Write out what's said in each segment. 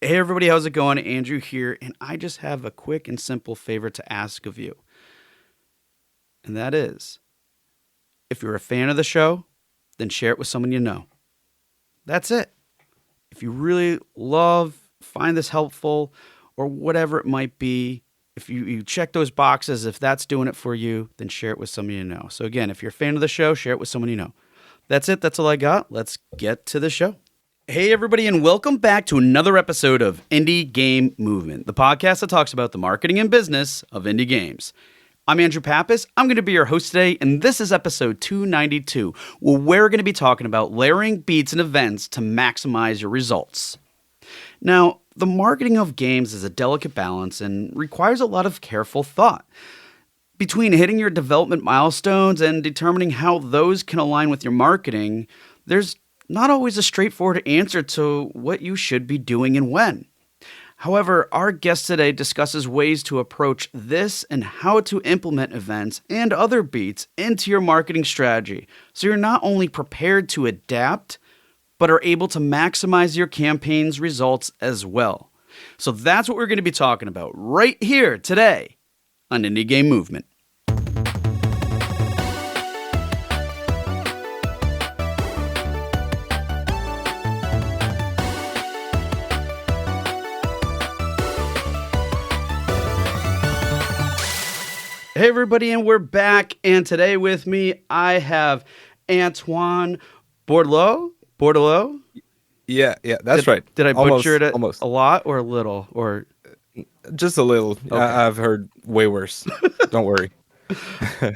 Hey everybody, how's it going? Andrew here, and I just have a quick and simple favor to ask of you. And that is, if you're a fan of the show, then share it with someone you know. That's it. If you really find this helpful, or whatever it might be, if you check those boxes, if that's doing it for you, then share it with someone you know. So again, if you're a fan of the show, share it with someone you know. That's it. That's all I got. Let's get to the show. Hey, everybody, and welcome back to another episode of Indie Game Movement, the podcast that talks about the marketing and business of indie games. I'm Andrew Pappas. I'm going to be your host today, and this is episode 292, where we're going to be talking about layering beats and events to maximize your results. Now, the marketing of games is a delicate balance and requires a lot of careful thought. Between hitting your development milestones and determining how those can align with your marketing, there's not always a straightforward answer to what you should be doing and when. However, our guest today discusses ways to approach this and how to implement events and other beats into your marketing strategy so you're not only prepared to adapt, but are able to maximize your campaign's results as well. So that's what we're going to be talking about right here today on Indie Game Movement. Hey everybody, and we're back. And today with me, I have Antoine Bordeleau. Bordeleau? Yeah, that's right. Did I butcher it almost. a lot or a little? Or Just a little. okay. I've heard way worse. Don't worry.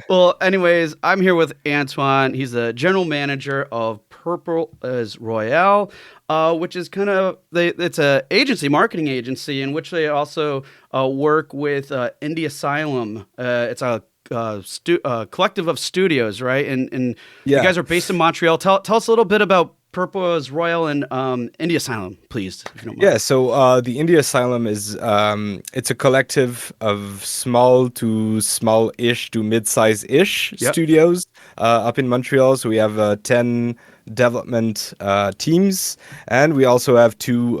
Well, anyways, I'm here with Antoine. He's the general manager of Purple as Royale, which is kind of it's a marketing agency, in which they also work with Indie Asylum. It's a collective of studios, right? And you Yeah. guys are based in Montreal. Tell us a little bit about Purple as Royale and Indie Asylum, please, if you don't mind. Yeah, so the India Asylum is it's a collective of small to small-ish to mid-size-ish Yep. studios up in Montreal. So we have 10 development teams, and we also have two,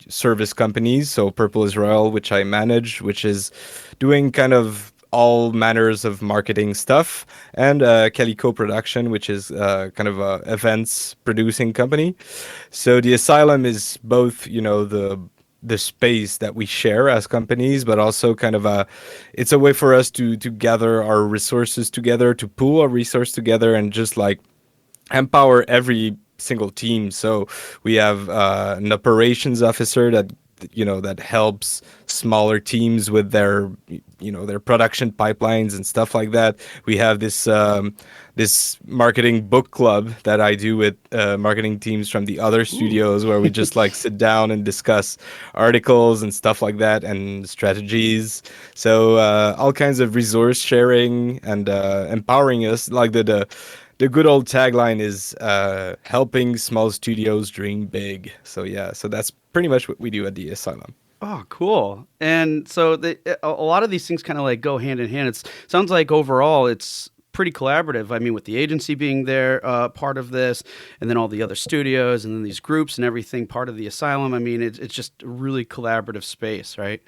service companies. So Purple is Royal, which I manage, which is doing kind of all manners of marketing stuff, and Calico Production, which is kind of a events producing company. So the asylum is both, the space that we share as companies, but also kind of it's a way for us to gather our resources together, to pool our resource together, and just like empower every single team. So we have an operations officer that helps smaller teams with their production pipelines and stuff like that. We have this marketing book club that I do with marketing teams from the other studios, where we just like sit down and discuss articles and stuff like that and strategies. So all kinds of resource sharing and empowering us. Like the good old tagline is helping small studios dream big. So yeah, so that's pretty much what we do at the asylum. Oh, cool. And so a lot of these things kind of like go hand in hand. It sounds like overall it's pretty collaborative. I mean, with the agency being there, part of this, and then all the other studios, and then these groups and everything, part of the asylum. I mean, it's just a really collaborative space, right?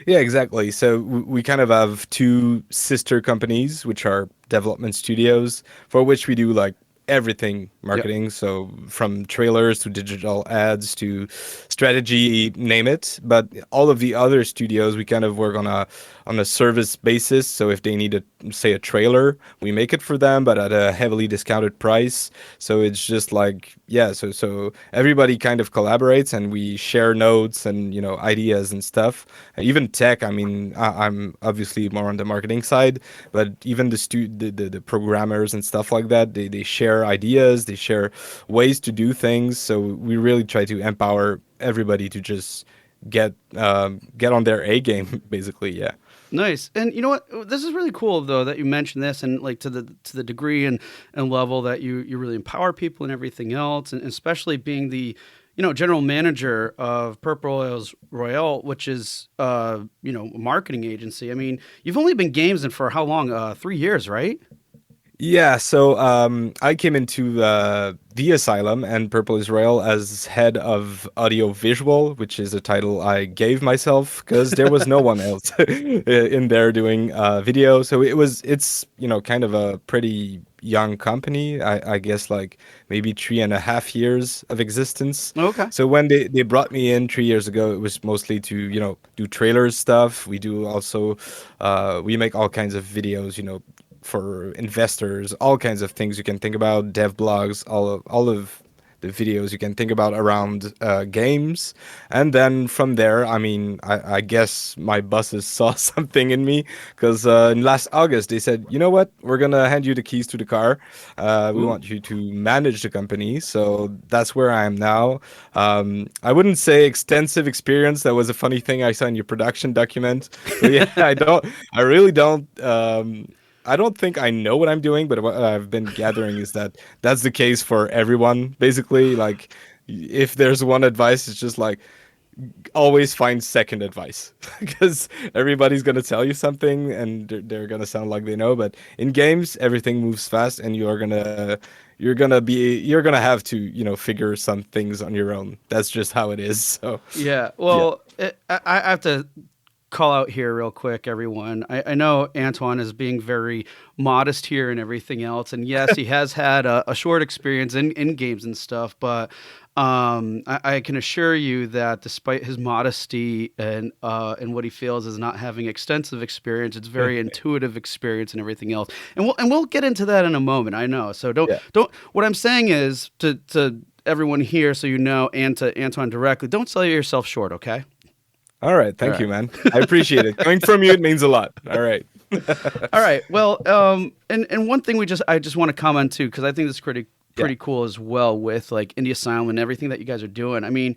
Yeah, exactly. So we kind of have two sister companies, which are development studios, for which we do like everything Yep. marketing. So from trailers to digital ads to strategy, name it. But all of the other studios, we kind of work on a service basis. So if they need say a trailer, we make it for them, but at a heavily discounted price. So it's just like, yeah, so everybody kind of collaborates, and we share notes and ideas and stuff. Even tech. I mean, I'm obviously more on the marketing side, but even the programmers and stuff like that, they share ideas, they share ways to do things. So we really try to empower everybody to just get on their A game, basically. Yeah. Nice. And you know what? This is really cool though that you mentioned this, and like to the degree and level that you really empower people and everything else, and especially being the general manager of Purple Oils Royale, which is a marketing agency. I mean, you've only been games in for how long? 3 years, right? Yeah, so I came into the Asylum and Purple Israel as head of audio visual, which is a title I gave myself because there was no one else in there doing video. So it's kind of a pretty young company. I guess like maybe 3.5 years of existence. Okay. So when they brought me in 3 years ago, it was mostly to do trailers stuff. We do also we make all kinds of videos, for investors, all kinds of things you can think about, dev blogs, all of the videos you can think about around games. And then from there, I mean, I guess my bosses saw something in me because in last August they said, you know what, we're gonna hand you the keys to the car. We Ooh. want you to manage the company. So that's where I am now. I wouldn't say extensive experience. That was a funny thing I saw in your production document. But yeah, I really don't. I don't think I know what I'm doing, but what I've been gathering is that that's the case for everyone. Basically, like if there's one advice, it's just like always find second advice because everybody's gonna tell you something and they're gonna sound like they know. But in games, everything moves fast, and you're gonna have to figure some things on your own. That's just how it is. So Yeah. yeah. Well, I have to call out here real quick, everyone. I know Antoine is being very modest here and everything else, and yes, he has had a short experience in games and stuff, but I can assure you that despite his modesty and what he feels is not having extensive experience, it's very intuitive experience and everything else, and we'll get into that in a moment. I know, so don't Yeah. don't. What I'm saying is to everyone here, so you know, and to Antoine directly, don't sell yourself short, okay? All right. All Thank you, right. man. I appreciate it. Coming from you, it means a lot. All right. All right. Well, and one thing I just want to comment too, because I think this is Yeah. pretty cool as well with like India Asylum and everything that you guys are doing. I mean,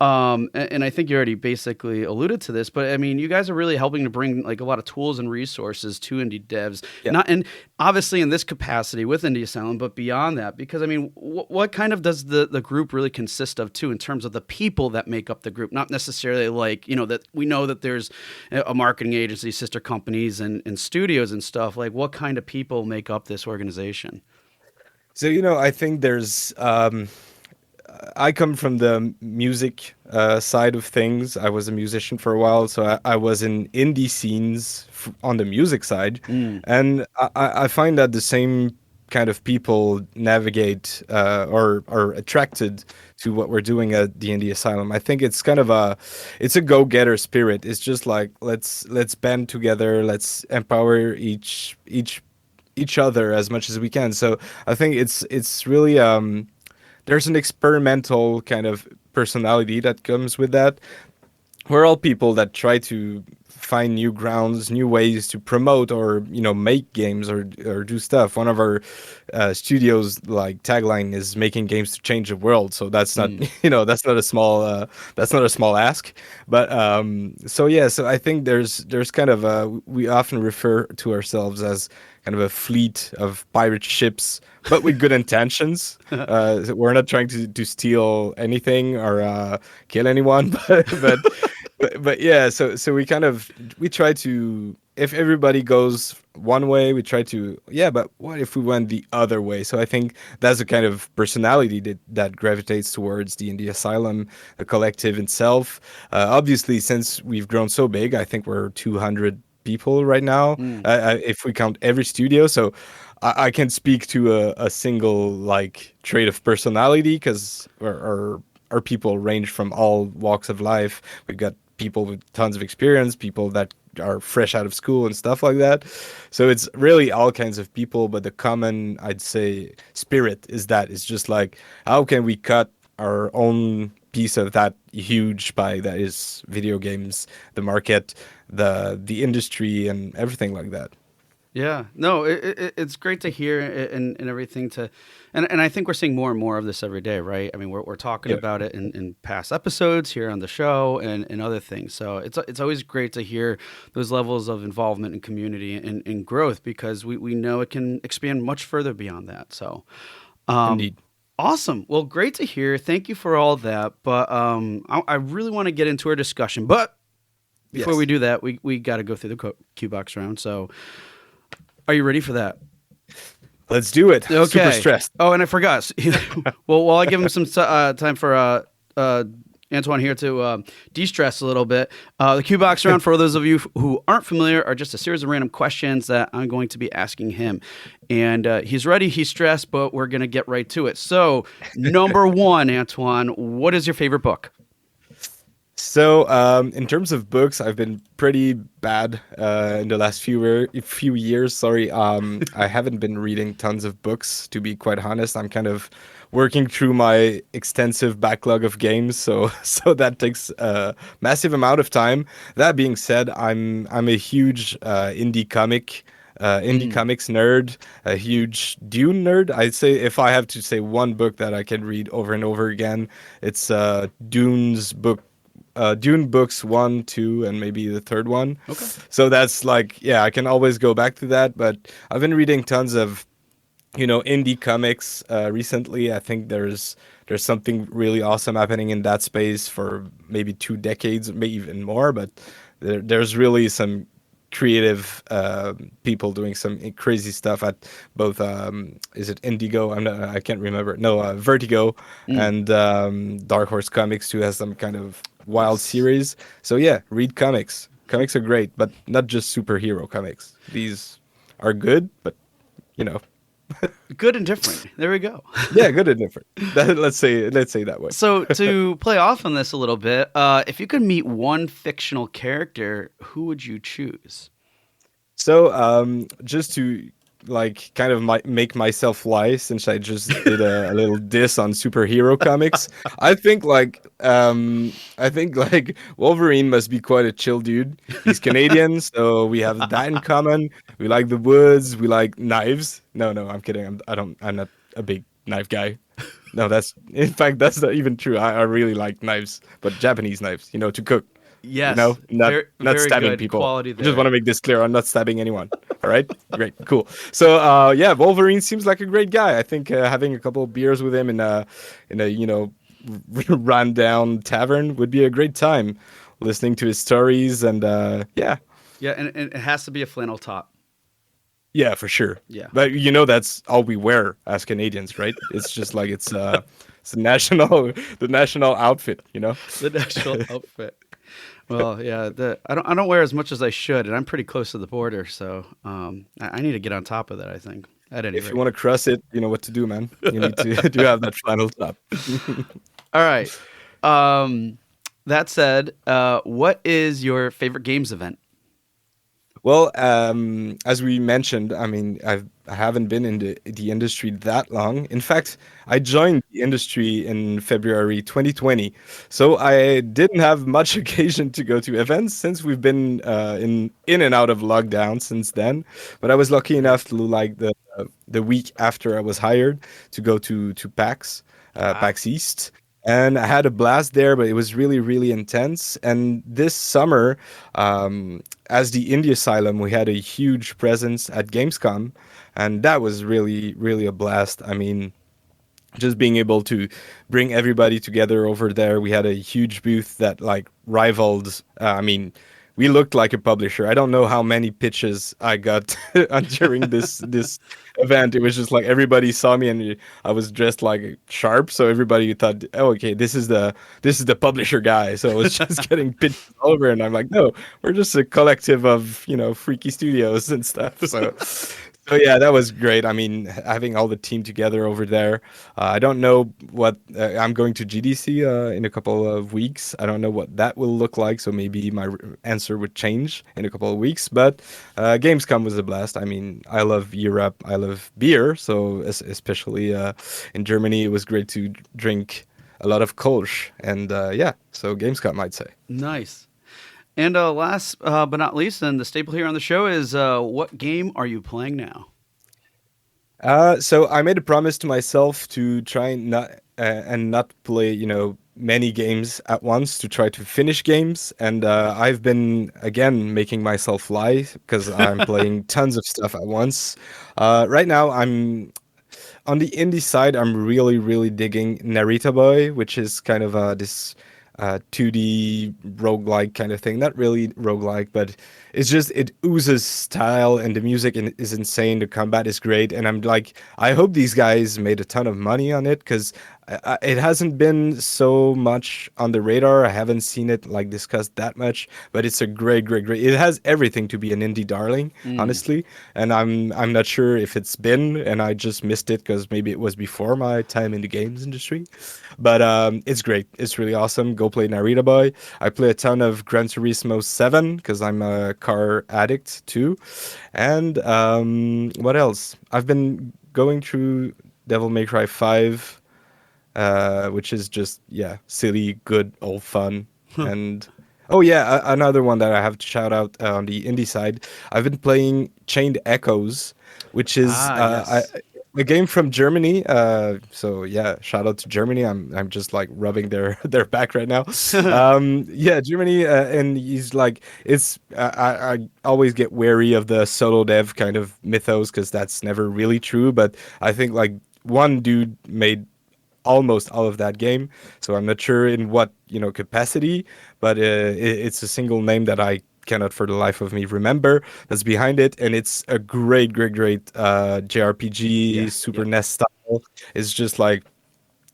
and I think you already basically alluded to this, but I mean, you guys are really helping to bring like a lot of tools and resources to indie devs, Yeah. not and obviously in this capacity with India Asylum, but beyond that, because I mean, what kind of does the group really consist of too, in terms of the people that make up the group, not necessarily like that we know that there's a marketing agency, sister companies, and studios and stuff. Like, what kind of people make up this organization? So, I think I come from the music side of things. I was a musician for a while, so I was in indie scenes on the music side, Mm, and I find that the same kind of people navigate or are attracted to what we're doing at the Indie Asylum. I think it's kind of it's a go-getter spirit. It's just like let's band together, let's empower each other as much as we can. So I think it's really there's an experimental kind of personality that comes with that. We're all people that try to find new grounds, new ways to promote or make games or do stuff. One of our studios like tagline is making games to change the world. So that's not mm. that's not a small ask. But so yeah, so I think there's kind of we often refer to ourselves as kind of a fleet of pirate ships, but with good intentions. So we're not trying to steal anything or kill anyone, but yeah, so we try to, if everybody goes one way, we try to, yeah, but what if we went the other way? So I think that's the kind of personality that gravitates towards the Indie Asylum, the collective itself. Obviously, since we've grown so big, I think we're 200 people right now, Mm. if we count every studio. So I can speak to a single like trait of personality because our people range from all walks of life. We've got people with tons of experience, people that are fresh out of school and stuff like that. So it's really all kinds of people, but the common, I'd say, spirit is that it's just like, how can we cut our own piece of that huge pie that is video games, the market, the industry, and everything like that. Yeah, no, it's great to hear and everything and I think we're seeing more and more of this every day, right? I mean, we're talking Yeah, about it in past episodes here on the show and other things. So it's always great to hear those levels of involvement and community and growth because we know it can expand much further beyond that. So, um, indeed. awesome. Well, great to hear. Thank you for all that. But I really want to get into our discussion. But before we Yes. do that, we got to go through the Q box round. So. Are you ready for that? Let's do it. Super Okay. stressed. Oh, and I forgot. Well, while I give him some time for uh, Antoine here to de-stress a little bit, the Q box round, for those of you who aren't familiar, are just a series of random questions that I'm going to be asking him. And he's ready, he's stressed, but we're going to get right to it. So, number one, Antoine, what is your favorite book? So, in terms of books, I've been pretty bad in the last few years. Sorry, I haven't been reading tons of books. To be quite honest, I'm kind of working through my extensive backlog of games, so so that takes a massive amount of time. That being said, I'm a huge indie Mm, comics nerd, a huge Dune nerd. I'd say if I have to say one book that I can read over and over again, it's Dune books one, two, and maybe the third one. okay. So that's like, yeah, I can always go back to that. But I've been reading tons of, indie comics recently. I think there's something really awesome happening in that space for maybe 2 decades, maybe even more. But there's really some creative people doing some crazy stuff at both is it Indigo? I can't remember. No, Vertigo Mm, and Dark Horse Comics too has some kind of wild yes. series. So yeah, read comics. Comics are great, but not just superhero comics. These are good, but you know, Good and different. There we go. yeah, good and different. Let's say that way. So to play off on this a little bit, if you could meet one fictional character, who would you choose? So, just to like kind of make myself lie, since I just did a little diss on superhero comics, I think like Wolverine must be quite a chill dude. He's Canadian, so we have that in common. We like the woods. We like knives. No, no, I'm kidding. I'm not a big knife guy. No, in fact that's not even true. I really like knives, but Japanese knives, to cook. Yes, Not not very stabbing good people. quality I just want there. to make this clear. I'm not stabbing anyone. All right, great, cool. So yeah, Wolverine seems like a great guy. I think having a couple of beers with him in a run down tavern would be a great time. Listening to his stories and yeah, Yeah, and it has to be a flannel top. yeah, for sure. Yeah, But that's all we wear as Canadians, right? It's just like it's the national the national outfit. the national outfit. Well, yeah, I don't wear as much as I should, and I'm pretty close to the border, so I need to get on top of that. I think at any If you rate. want to cross it, you know what to do, man. You need to do have that flannel top. All right. Um, that said, what is your favorite games event? Well, as we mentioned, I mean, I haven't been in the industry that long. In fact, I joined the industry in February 2020, so I didn't have much occasion to go to events since we've been in and out of lockdown since then. But I was lucky enough to like the week after I was hired to go to PAX, Ah, PAX East. And I had a blast there, but it was really, really intense. And this summer, as the Indie Asylum, we had a huge presence at Gamescom, and that was really, really a blast. I mean, just being able to bring everybody together over there. We had a huge booth that like rivaled. I mean, we looked like a publisher. I don't know how many pitches I got during this event. It was just like everybody saw me and I was dressed like sharp, so everybody thought, "Oh, okay, this is the publisher guy." So I was just getting pitches all over, and I'm like, "No, we're just a collective of freaky studios and stuff." So yeah, that was great. I mean, having all the team together over there. I don't know what I'm going to GDC in a couple of weeks. I don't know what that will look like, so maybe my answer would change in a couple of weeks. But Gamescom was a blast. I mean, I love Europe. I love beer, so especially in Germany, it was great to drink a lot of Kolsch. And yeah, so Gamescom, I'd say. nice. And last but not least, and the staple here on the show is what game are you playing now? So I made a promise to myself to try and not play, many games at once to try to finish games. And I've been again making myself lie because I'm playing tons of stuff at once. Right now, I'm on the indie side. I'm really, really digging Narita Boy, which is kind of this 2D roguelike kind of thing. Not really roguelike, but it's just it oozes style, and the music is insane. The combat is great, and I'm like, I hope these guys made a ton of money on it because it hasn't been so much on the radar. I haven't seen it like discussed that much, but it's a great, great, great. It has everything to be an indie darling, Mm. honestly. And I'm not sure if it's been, and I just missed it because maybe it was before my time in the games industry. But it's great. It's really awesome. Go play Narita Boy. I play a ton of Gran Turismo 7 because I'm a car addict too. And what else? I've been going through Devil May Cry 5, which is just, yeah, silly, good, old fun. And oh, yeah, another one that I have to shout out on the indie side. I've been playing Chained Echoes, which is Ah, yes. a game from Germany. So yeah, shout out to Germany. I'm just like rubbing their their back right now. Yeah, Germany, and he's like, it's I always get wary of the solo dev kind of mythos because that's never really true. But I think like one dude made almost all of that game. So I'm not sure in what capacity, but it's a single name that I cannot for the life of me remember that's behind it, and it's a great, great, great Yeah. JRPG Super Yep. NES style. It's just like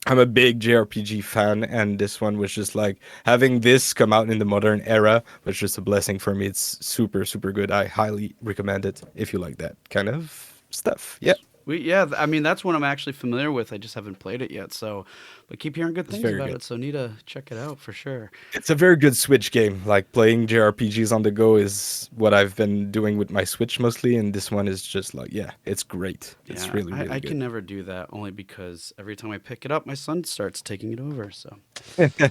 I'm a big JRPG fan, and this one was just like having this come out in the modern era was just a blessing for me. It's super, super good. I highly recommend it if you like that kind of stuff. Yeah, Yeah, I mean that's one I'm actually familiar with. I just haven't played it yet, so but keep hearing good it's things very about good. it, so need to check it out for sure. It's a very good Switch game. Like playing JRPGs on the go is what I've been doing with my Switch mostly, and this one is just like, yeah, it's great. It's Yeah, really, I really can good. never do that only because every time I pick it up, my son starts taking it over. So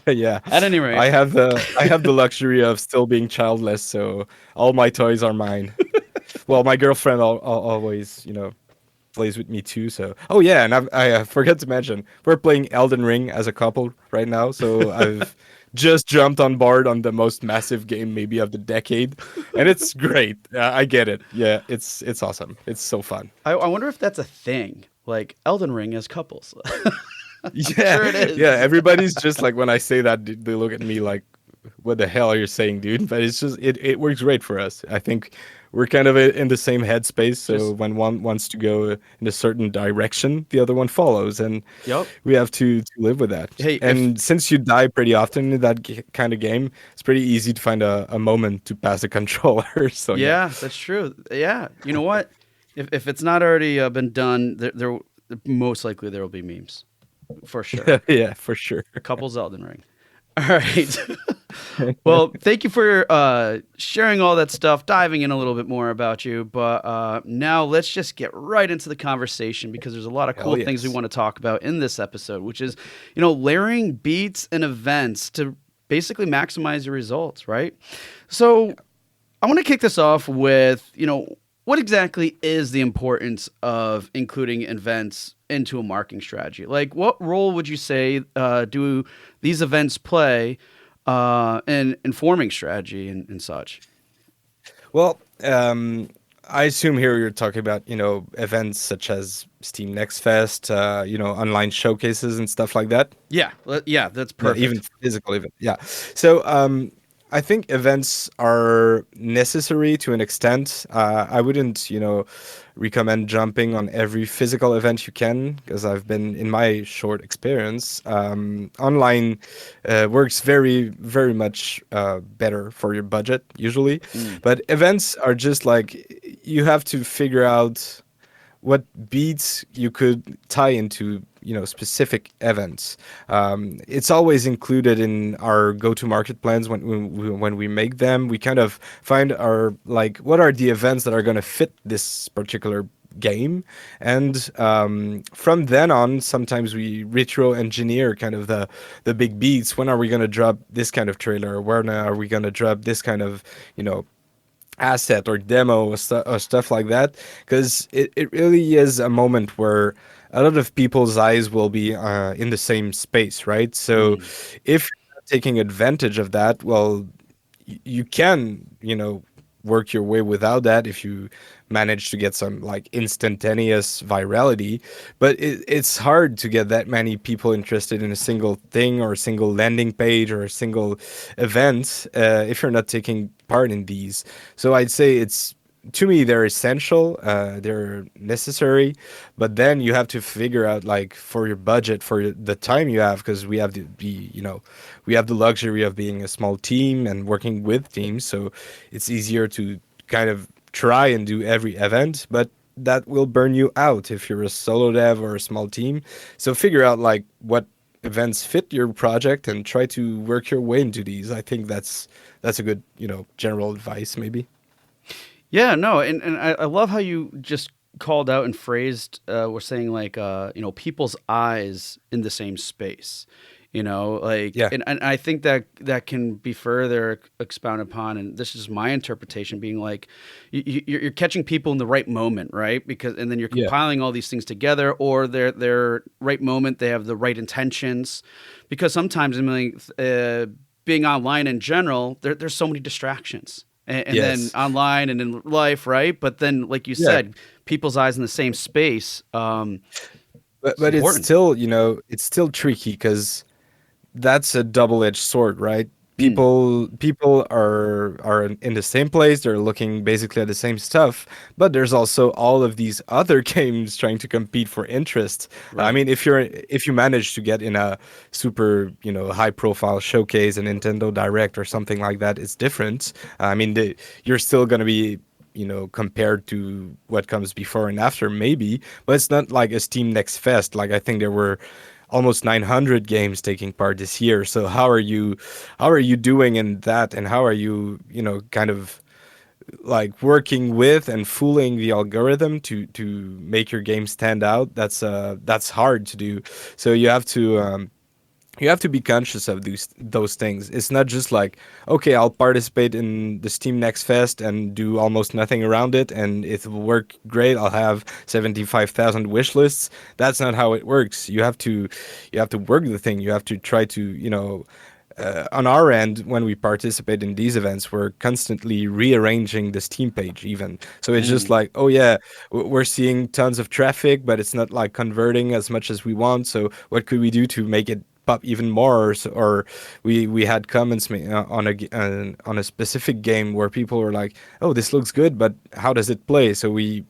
Yeah, at any rate, I have the luxury of still being childless, so all my toys are mine. Well, my girlfriend always, plays with me too. So, oh yeah, and I forgot to mention we're playing Elden Ring as a couple right now. So I've just jumped on board on the most massive game maybe of the decade, and it's great. I get it. Yeah, it's awesome. It's so fun. I wonder if that's a thing, like Elden Ring as couples. I'm Yeah, sure it yeah. is. Everybody's just like when I say that, they look at me like, "What the hell are you saying, dude?" But it's just it works great for us. I think we're kind of in the same headspace. So Just when one wants to go in a certain direction, the other one follows, and yep. we have to live with that. Hey, if And since you die pretty often in that kind of game, it's pretty easy to find a moment to pass a controller. So yeah, yeah, that's true. Yeah, you know what? If it's not already been done, there most likely there will be memes for sure. yeah, for sure. Couples Elden Ring. All right. Well, thank you for sharing all that stuff, diving in a little bit more about you. But now let's just get right into the conversation because there's a lot of cool Hell things we yes. want to talk about in this episode, which is, layering beats and events to basically maximize your results, right? So I want to kick this off with, what exactly is the importance of including events into a marketing strategy? Like, what role would you say do these events play in informing strategy and such? Well, I assume here you're talking about events such as Steam Next Fest, online showcases and stuff like that. Yeah, yeah, that's Yeah, even perfect. physical event. Yeah. So I think events are necessary to an extent. I wouldn't, recommend jumping on every physical event you can because I've been, in my short experience, online works very, very much better for your budget usually. Mm, But events are just like you have to figure out what beats you could tie into specific events. It's always included in our go-to-market plans when we make them. We kind of find our like what are the events that are going to fit this particular game, and from then on sometimes we retro engineer kind of the big beats. When are we going to drop this kind of trailer? When are we going to drop this kind of you know asset or demo or stuff like that, because it really is a moment where a lot of people's eyes will be in the same space, right? So mm, if you're not taking advantage of that, well, you can work your way without that if you manage to get some like instantaneous virality. But it's hard to get that many people interested in a single thing or a single landing page or a single event if you're not taking part in these. So I'd say it's, to me, they're essential, they're necessary, but then you have to figure out like for your budget, for the time you have, because we have to be, we have the luxury of being a small team and working with teams, so it's easier to kind of try and do every event, but that will burn you out if you're a solo dev or a small team. So figure out like what events fit your project and try to work your way into these. I think that's a good, general advice maybe. Yeah, no, and I love how you just called out and phrased, we're saying like, people's eyes in the same space. Yeah. And I think that that can be further expounded upon, and this is my interpretation, being like, you're catching people in the right moment, right? Because and then you're Yeah. compiling all these things together, or their right moment, they have the right intentions, because sometimes I mean, being online in general, there's so many distractions. And then Yes. online and in life, right? But then, like you Yeah. said, people's eyes in the same space. But It's but it's important. still, it's still tricky because that's a double-edged sword, right? Mm, People are in the same place, they're looking basically at the same stuff, but there's also all of these other games trying to compete for interest. I right. mean, if you manage to get in a super, high profile showcase, a Nintendo Direct or something like that, it's different. I mean, you're still going to be, compared to what comes before and after, maybe, but it's not like a Steam Next Fest. Like I think there were almost 900 games taking part this year. So how are you doing in that, and how are you, kind of like working with and fooling the algorithm to make your game stand out? That's hard to do. So you have to be conscious of those things. It's not just like, okay, I'll participate in the Steam Next Fest and do almost nothing around it, and it will work great. I'll have 75,000 wish lists. That's not how it works. You have to work the thing. You have to try to, on our end, when we participate in these events, we're constantly rearranging the Steam page, even. So it's just Mm, like, oh yeah, we're seeing tons of traffic, but it's not like converting as much as we want. So what could we do to make it pop even more? Or we had comments on a specific game where people were like, oh, this looks good, but how does it play? So we,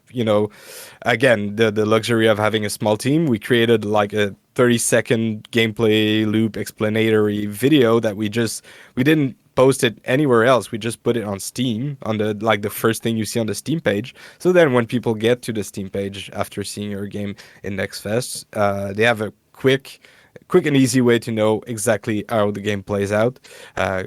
again, the luxury of having a small team, we created like a 30-second gameplay loop explanatory video that we didn't post it anywhere else. We just put it on Steam, on the first thing you see on the Steam page. So then when people get to the Steam page after seeing your game in Next Fest, they have a quick and easy way to know exactly how the game plays out.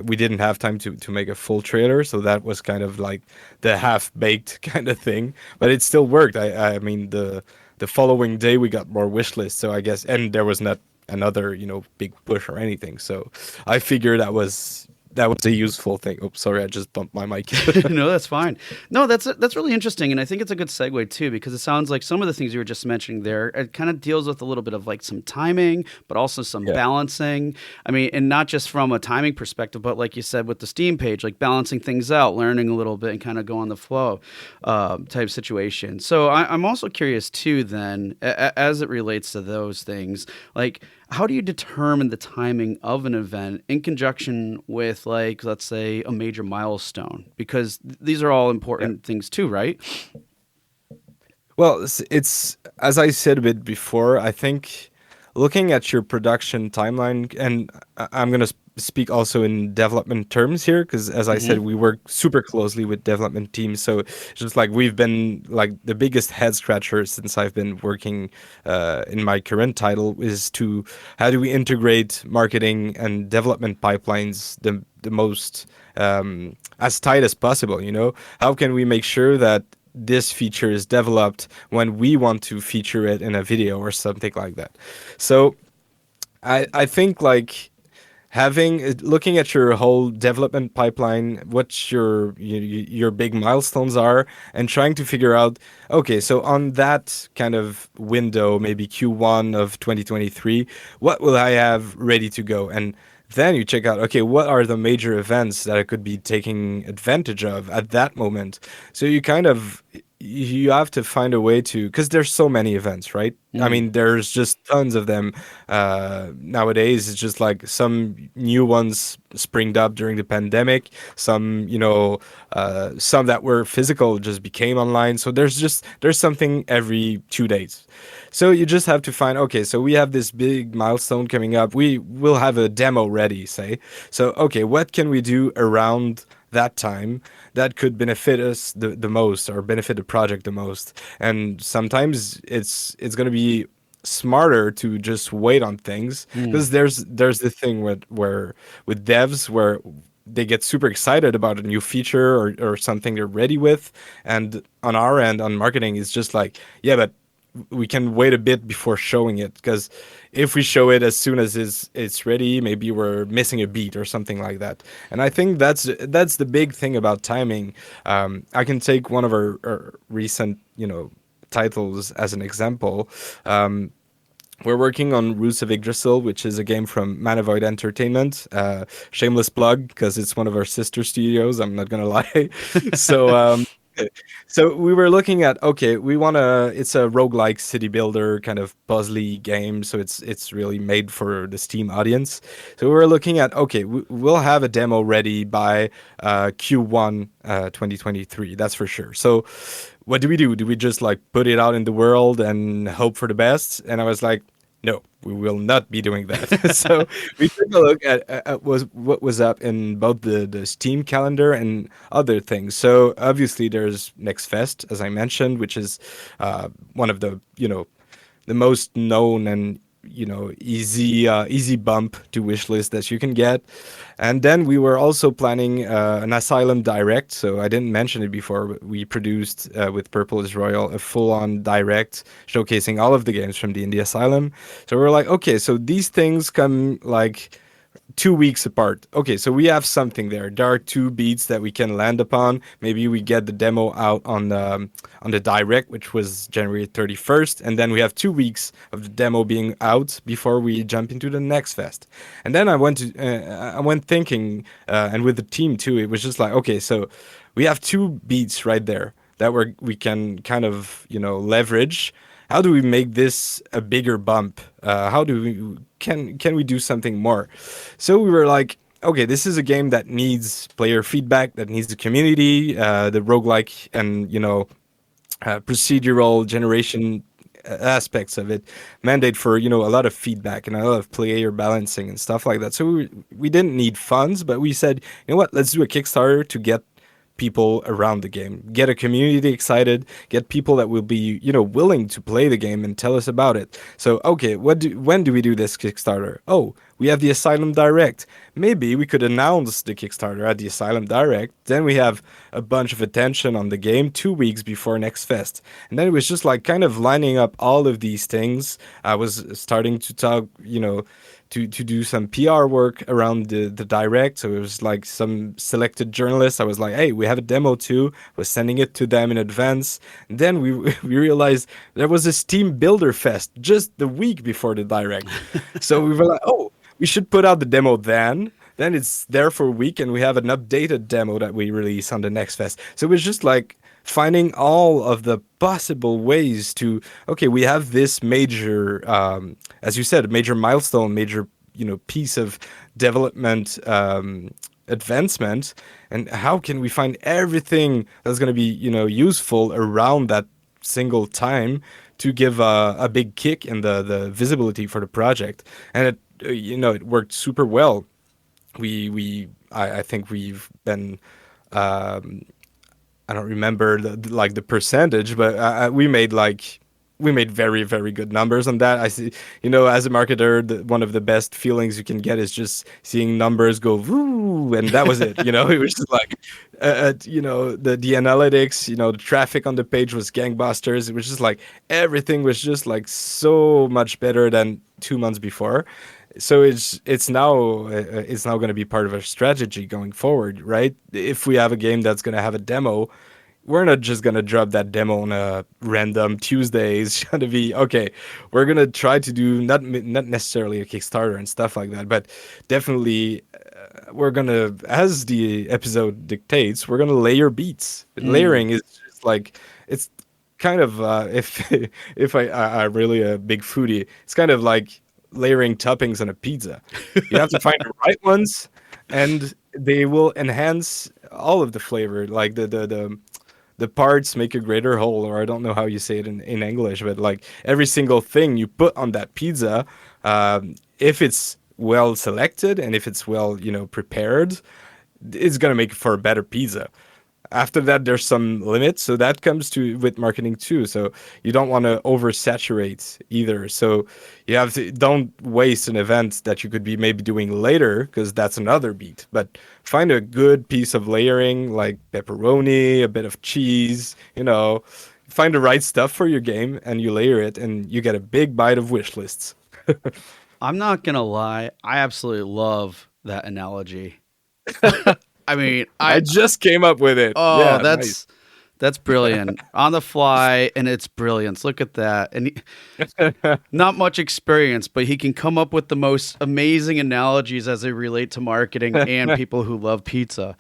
We didn't have time to make a full trailer, so that was kind of like the half baked kind of thing, but it still worked. I mean, the following day we got more wish lists, so I guess, and there was not another, big push or anything. So I figured that was a useful thing. Oops, sorry, I just bumped my mic. no, that's fine. No, that's really interesting, and I think it's a good segue too, because it sounds like some of the things you were just mentioning there, it kind of deals with a little bit of like some timing, but also some Yeah. balancing. I mean, and not just from a timing perspective, but like you said with the Steam page, like balancing things out, learning a little bit, and kind of go on the flow type situation. So I'm also curious too, then, as it relates to those things, like how do you determine the timing of an event in conjunction with, like, let's say, a major milestone? Because these are all Yeah. important things too, right? Well, it's as I said a bit before, I think looking at your production timeline, and I'm going to speak also in development terms here, because as I said, Hmm. we work super closely with development teams. So it's just like we've been like the biggest head scratcher since I've been working in my current title is to how do we integrate marketing and development pipelines the most as tight as possible, how can we make sure that this feature is developed when we want to feature it in a video or something like that. So I think like looking at your whole development pipeline, what your big milestones are, and trying to figure out, okay, so on that kind of window, maybe Q1 of 2023, what will I have ready to go? And Then you check out, okay, what are the major events that I could be taking advantage of at that moment? So you kind of you have to find a way to, because there's so many events, right? I Mm. mean, there's just tons of them nowadays. It's just like some new ones springed up during the pandemic. Some, some that were physical just became online. So there's something every 2 days. So you just have to find, okay, so we have this big milestone coming up. We will have a demo ready, say. So, okay, what can we do around that time that could benefit us the most or benefit the project the most? And sometimes it's going to be smarter to just wait on things, Mm. because there's the thing where with devs where they get super excited about a new feature or something they're ready with, and on our end on marketing it's just like, yeah, but we can wait a bit before showing it, because if we show it as soon as it's ready, maybe we're missing a beat or something like that. And I think that's the big thing about timing. I can take one of our recent titles as an example. We're working on Roots of Yggdrasil, which is a game from Manavoid Entertainment. Shameless plug, because it's one of our sister studios. I'm not gonna lie. so so we were looking at, okay, we want to, it's a roguelike city builder kind of puzzly game, so it's really made for the Steam audience. So we were looking at, okay, we'll have a demo ready by Q1 2023, that's for sure. So what do we do? Do we just like put it out in the world and hope for the best? And I was like, no, we will not be doing that. So we took a look at was what was up in both the Steam calendar and other things. So obviously there's Next Fest, as I mentioned, which is one of the the most known and easy bump to wish list that you can get. And then we were also planning an Asylum Direct. So I didn't mention it before, but we produced with Purple is Royal a full-on direct showcasing all of the games from the Indie Asylum. So we're like, okay, so these things come like 2 weeks apart. Okay, so we have something there. There are two beats that we can land upon. Maybe we get the demo out on the direct, which was January 31st, and then we have 2 weeks of the demo being out before we jump into the next fest. And then I went thinking, and with the team too, it was just like, okay, so we have two beats right there that we can kind of leverage. How do we make this a bigger bump? How do we can we do something more? So we were like, okay, this is a game that needs player feedback, that needs the community, the roguelike and procedural generation aspects of it mandate for a lot of feedback and a lot of player balancing and stuff like that. So we didn't need funds, but we said, you know what, let's do a Kickstarter to get people around the game, get a community excited, get people that will be willing to play the game and tell us about it. So okay, when do we do this Kickstarter? Oh, we have the Asylum Direct. Maybe we could announce the Kickstarter at the Asylum Direct. Then we have a bunch of attention on the game 2 weeks before next fest. And then it was just like kind of lining up all of these things. I was starting to talk, to do some PR work around the direct. So it was like some selected journalists. I was like, hey, we have a demo too. I was sending it to them in advance. And then we we realized there was a Steam Builder Fest just the week before the direct. So we were like, oh, we should put out the demo then. Then it's there for a week, and we have an updated demo that we release on the next fest. So it was just like finding all of the possible ways to, okay, we have this major, as you said, a major milestone, major piece of development advancement, and how can we find everything that's going to be useful around that single time to give a big kick in the visibility for the project. And it it worked super well. I think we've been I don't remember like the percentage, but we made very very good numbers on that. I see, as a marketer, one of the best feelings you can get is just seeing numbers go woo, and that was it. It was just like, the analytics, the traffic on the page was gangbusters. It was just like everything was just like so much better than 2 months before. So it's now going to be part of our strategy going forward, right? If we have a game that's going to have a demo, we're not just gonna drop that demo on a random Tuesday. It's gonna be okay. We're gonna try to do not necessarily a Kickstarter and stuff like that, but definitely we're gonna, as the episode dictates, we're gonna layer beats. Mm. Layering is just like it's kind of if if I'm really a big foodie, it's kind of like layering toppings on a pizza. You have to find the right ones, and they will enhance all of the flavor. Like the parts make a greater whole, or I don't know how you say it in English, but like every single thing you put on that pizza, if it's well selected and if it's well, prepared, it's gonna make for a better pizza. After that, there's some limits, so that comes to with marketing too. So you don't want to oversaturate either. So you have to don't waste an event that you could be maybe doing later, because that's another beat. But find a good piece of layering, like pepperoni, a bit of cheese. Find the right stuff for your game, and you layer it, and you get a big bite of wish lists. I'm not gonna lie, I absolutely love that analogy. I mean, I just came up with it. oh, Yeah, nice. that's brilliant. On the fly, and it's brilliance. Look at that. And not much experience, but he can come up with the most amazing analogies as they relate to marketing and people who love pizza.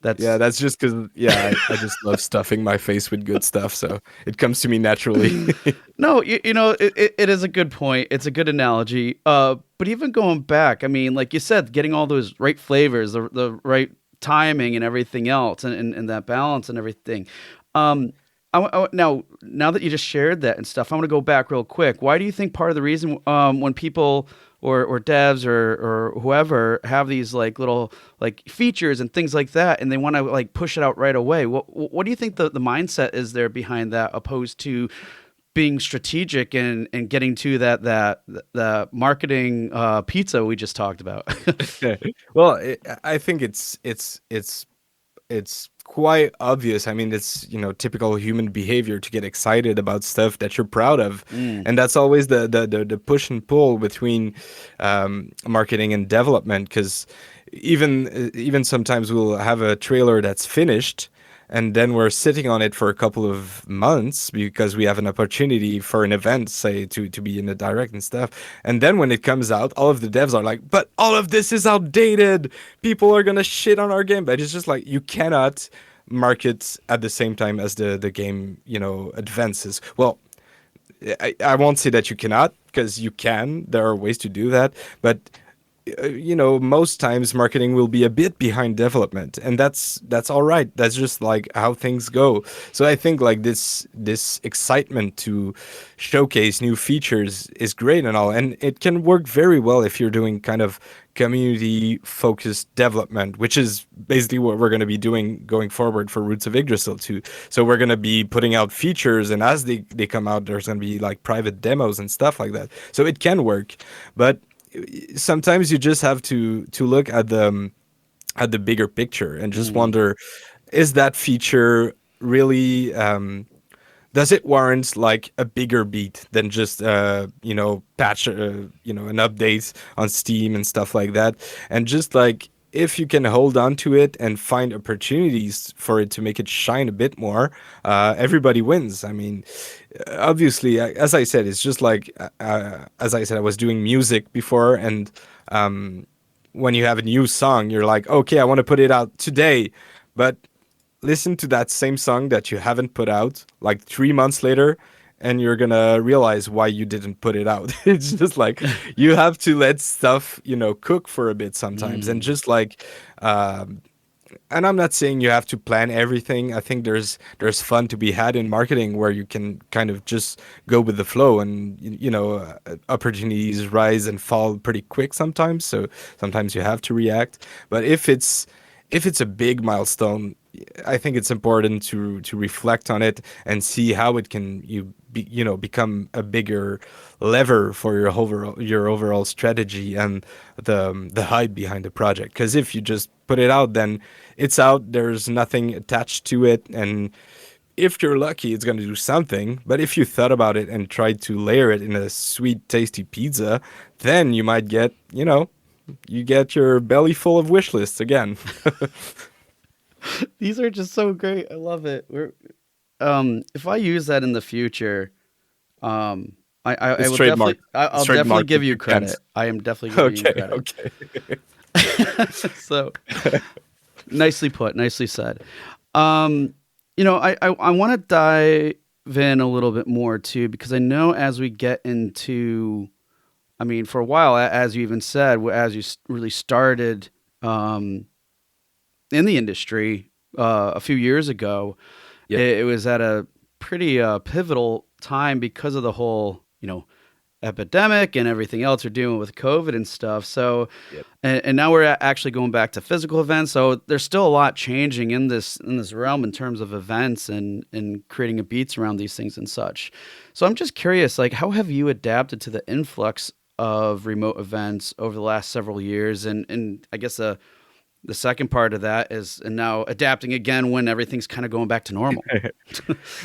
Yeah, That's that's just because, yeah, I just love stuffing my face with good stuff, so it comes to me naturally. no, it is a good point. It's a good analogy. But even going back, I mean, like you said, getting all those right flavors, the right timing, and everything else, and that balance and everything. Um, now that you just shared that and stuff, I want to go back real quick. Why do you think part of the reason when people or devs or whoever have these like little like features and things like that, and they want to like push it out right away? What do you think the mindset is there behind that, opposed to being strategic and getting to that the marketing pizza we just talked about? Well, I think it's quite obvious. I mean, it's typical human behavior to get excited about stuff that you're proud of, Mm. and that's always the push and pull between marketing and development. Because even sometimes we'll have a trailer that's finished, and then we're sitting on it for a couple of months because we have an opportunity for an event, say to be in the direct and stuff. And then when it comes out, all of the devs are like, but all of this is outdated, people are gonna shit on our game. But it's just like, you cannot market at the same time as the game advances. Well, I won't say that you cannot, because you can. There are ways to do that, but most times marketing will be a bit behind development, and that's all right. That's just like how things go. So I think like this excitement to showcase new features is great and all, and it can work very well if you're doing kind of community focused development, which is basically what we're going to be doing going forward for Roots of Yggdrasil too. So we're going to be putting out features, and as they come out, there's going to be like private demos and stuff like that. So it can work, but sometimes you just have to look at the bigger picture and just Mm. wonder, is that feature really does it warrant like a bigger beat than just patch an update on Steam and stuff like that? And just like, if you can hold on to it and find opportunities for it to make it shine a bit more, everybody wins. I mean, obviously, as I said, it's just like as I said, I was doing music before, and when you have a new song, you're like, okay, I want to put it out today, but listen to that same song that you haven't put out like 3 months later, and you're gonna realize why you didn't put it out. It's just like, you have to let stuff cook for a bit sometimes, and Mm. just like and I'm not saying you have to plan everything. I think there's fun to be had in marketing where you can kind of just go with the flow, and opportunities rise and fall pretty quick sometimes. So sometimes you have to react. But if it's a big milestone, I think it's important to reflect on it and see how it can become a bigger lever for your overall strategy and the hype behind the project. Because if you just put it out, then it's out. There's nothing attached to it, and if you're lucky, it's going to do something. But if you thought about it and tried to layer it in a sweet, tasty pizza, then you might get, you get your belly full of wish lists again. These are just so great. I love it. If I use that in the future, um, I It's will definitely, trademarked. It's I'll definitely trademarked. give you You can't. credit. I am definitely giving you Okay. credit. Okay. So nicely put, nicely said. Um, I want to dive in a little bit more too, because I know as we get into, I mean, for a while, as you even said, as you really started um, in the industry a few years ago, Yep. it was at a pretty pivotal time because of the whole, epidemic and everything else we're dealing with COVID and stuff. So, Yep. and now we're actually going back to physical events. So there's still a lot changing in this realm in terms of events and creating a beats around these things and such. So I'm just curious, like, how have you adapted to the influx of remote events over the last several years? And I guess the second part of that is, and now adapting again when everything's kind of going back to normal.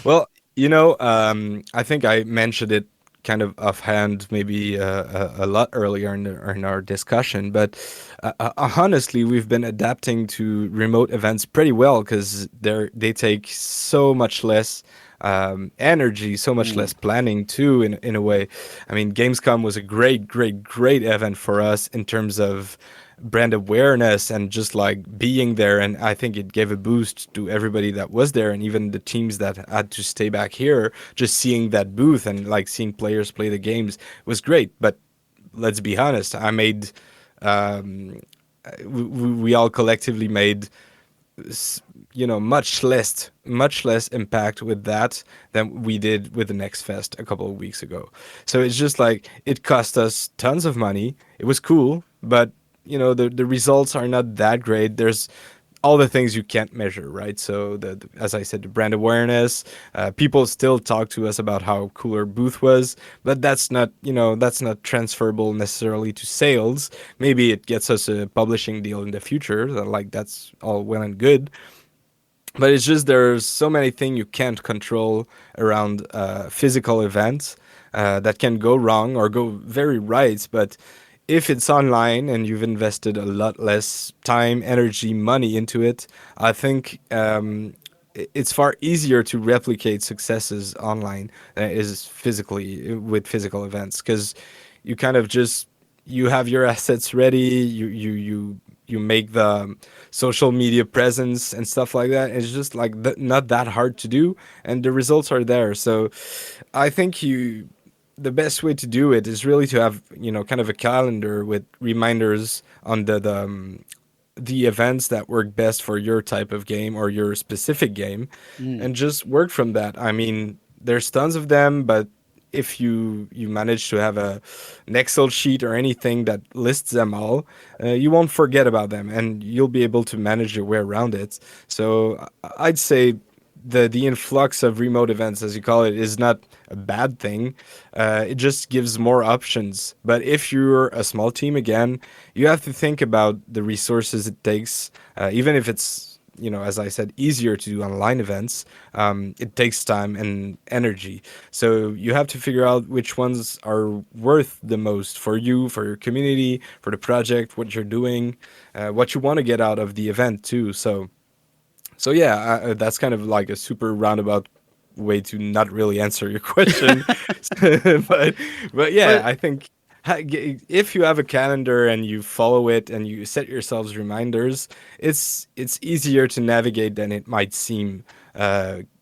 Well, I think I mentioned it kind of offhand, maybe a lot earlier in our discussion, but honestly, we've been adapting to remote events pretty well because they take so much less energy, so much Mm, less planning too. In a way, I mean, Gamescom was a great, great, great event for us in terms of brand awareness and just like being there. And I think it gave a boost to everybody that was there and even the teams that had to stay back here. Just seeing that booth and like seeing players play the games was great. But let's be honest, um, we all collectively made much less impact with that than we did with the Next Fest a couple of weeks ago. So it's just like it cost us tons of money. It was cool, but the results are not that great. There's all the things you can't measure, right? So as I said, the brand awareness, people still talk to us about how cool our booth was, but that's not transferable necessarily to sales. Maybe it gets us a publishing deal in the future, like that's all well and good, but it's just there's so many things you can't control around physical events that can go wrong or go very right. But if it's online and you've invested a lot less time, energy, money into it, I think it's far easier to replicate successes online than it is physically with physical events because you kind of just you have your assets ready. You make the social media presence and stuff like that. It's just like not that hard to do, and the results are there. So, I think the best way to do it is really to have kind of a calendar with reminders on the events that work best for your type of game or your specific game, mm. and just work from that. I mean, there's tons of them, but if you manage to have an Excel sheet or anything that lists them all, you won't forget about them, and you'll be able to manage your way around it. So I'd say the influx of remote events, as you call it, is not a bad thing. It just gives more options. But if you're a small team, again, you have to think about the resources it takes. Even if it's as I said, easier to do online events. It takes time and energy. So you have to figure out which ones are worth the most for you, for your community, for the project, what you're doing, what you want to get out of the event too. So yeah, that's kind of like a super roundabout way to not really answer your question, but yeah, But I think if you have a calendar and you follow it and you set yourselves reminders, it's easier to navigate than it might seem,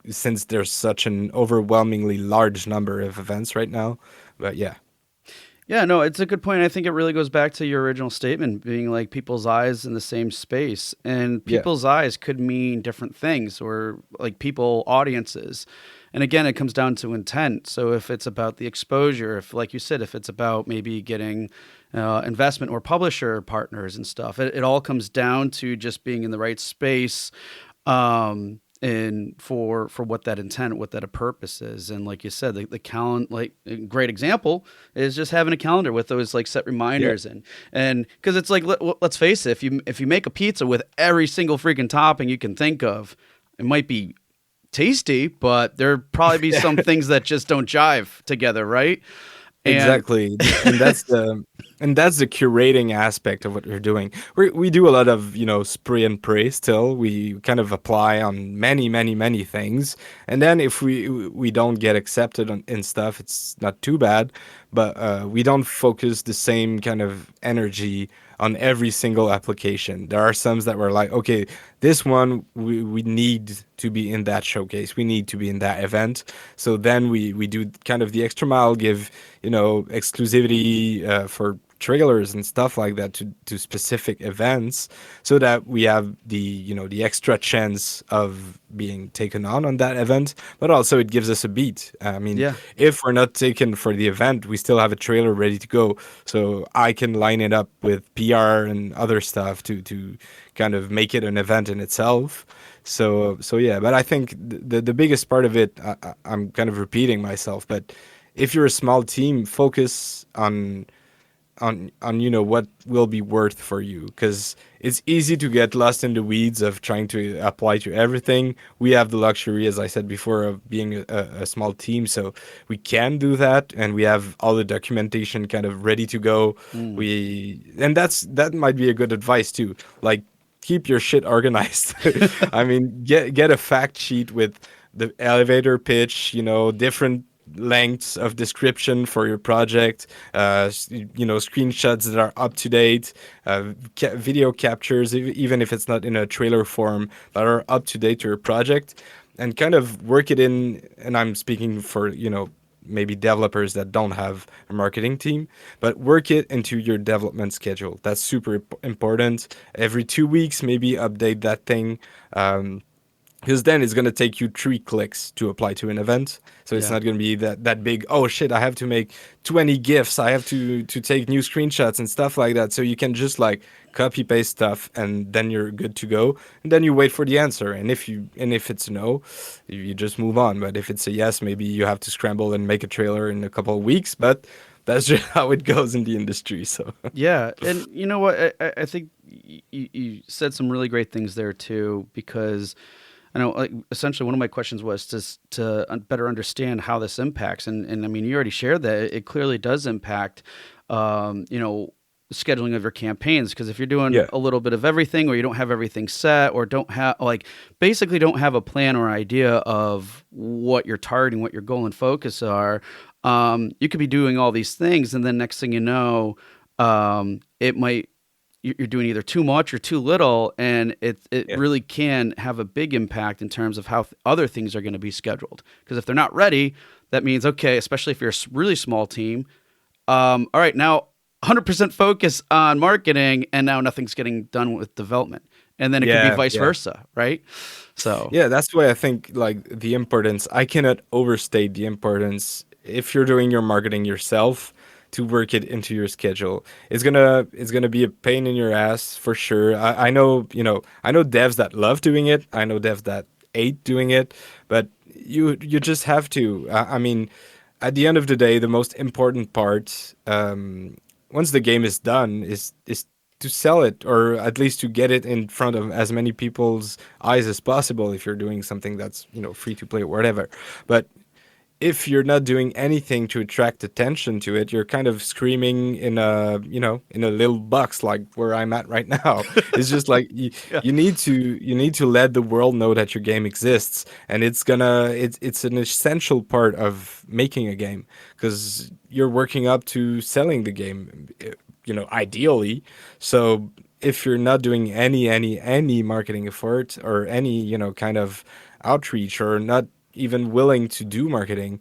since there's such an overwhelmingly large number of events right now. But yeah, yeah, no, it's a good point. I think it really goes back to your original statement being like people's eyes in the same space. And yeah, people's eyes could mean different things or like people, audiences. And again, it comes down to intent. So if it's about the exposure, if, like you said, if it's about maybe getting investment or publisher partners and stuff, it all comes down to just being in the right space, and for what that intent, what that a purpose is. And like you said, the calendar, like a great example is just having a calendar with those like set yeah, reminders, and because it's like let's face it, if you make a pizza with every single freaking topping you can think of, it might be tasty, but there probably be some things that just don't jive together, right? And exactly. And And that's the curating aspect of what we're doing. We do a lot of, spray and pray still. We kind of apply on many, many, many things. And then if we don't get accepted in stuff, it's not too bad. But we don't focus the same kind of energy on every single application. There are some that were like, okay, this one we need to be in that showcase. We need to be in that event. So then we do kind of the extra mile, give, exclusivity for trailers and stuff like that to specific events so that we have the extra chance of being taken on that event, but also it gives us a beat. I mean, Yeah. if we're not taken for the event, we still have a trailer ready to go, so I can line it up with PR and other stuff to kind of make it an event in itself. So yeah, but I think the biggest part of it, I'm kind of repeating myself, but if you're a small team, focus on what will be worth for you, because it's easy to get lost in the weeds of trying to apply to everything. We have the luxury, as I said before, of being a small team, so we can do that, and we have all the documentation kind of ready to go. Mm. And that might be a good advice too, like keep your shit organized. I mean, get a fact sheet with the elevator pitch, different lengths of description for your project, screenshots that are up to date, video captures, even if it's not in a trailer form, that are up to date to your project, and kind of work it in. And I'm speaking for, maybe developers that don't have a marketing team, but work it into your development schedule. That's super important. Every 2 weeks, maybe update that thing. Because then it's going to take you 3 clicks to apply to an event, so it's Yeah. not going to be that big. Oh shit, I have to make 20 gifs, I have to take new screenshots and stuff like that. So you can just like copy paste stuff, and then you're good to go, and then you wait for the answer. And if it's a no, you just move on. But if it's a yes, maybe you have to scramble and make a trailer in a couple of weeks. But that's just how it goes in the industry. So Yeah, and you know what? I think you said some really great things there too, because I know, like, essentially, one of my questions was to better understand how this impacts, and I mean, you already shared that it clearly does impact, you know, scheduling of your campaigns. Because if you're doing yeah, a little bit of everything, or you don't have everything set, or don't have like basically don't have a plan or idea of what you're targeting, what your goal and focus are, you could be doing all these things, and then next thing you know, it might you're doing either too much or too little, and it yeah, really can have a big impact in terms of how other things are going to be scheduled. Because if they're not ready, that means okay, especially if you're a really small team. All right, now 100% focus on marketing, and now nothing's getting done with development, and then it could be yeah, vice yeah. versa, right? So Yeah, that's why I think like the importance. I cannot overstate the importance if you're doing your marketing yourself to work it into your schedule. It's gonna be a pain in your ass for sure. I know, I know devs that love doing it. I know devs that hate doing it, but you just have to. I mean, at the end of the day, the most important part, once the game is done, is to sell it, or at least to get it in front of as many people's eyes as possible. If you're doing something that's free to play or whatever, but if you're not doing anything to attract attention to it, you're kind of screaming in a little box like where I'm at right now. It's just like yeah, you need to let the world know that your game exists, and it's an essential part of making a game, because you're working up to selling the game, ideally. So if you're not doing any marketing effort, or any kind of outreach, or not even willing to do marketing,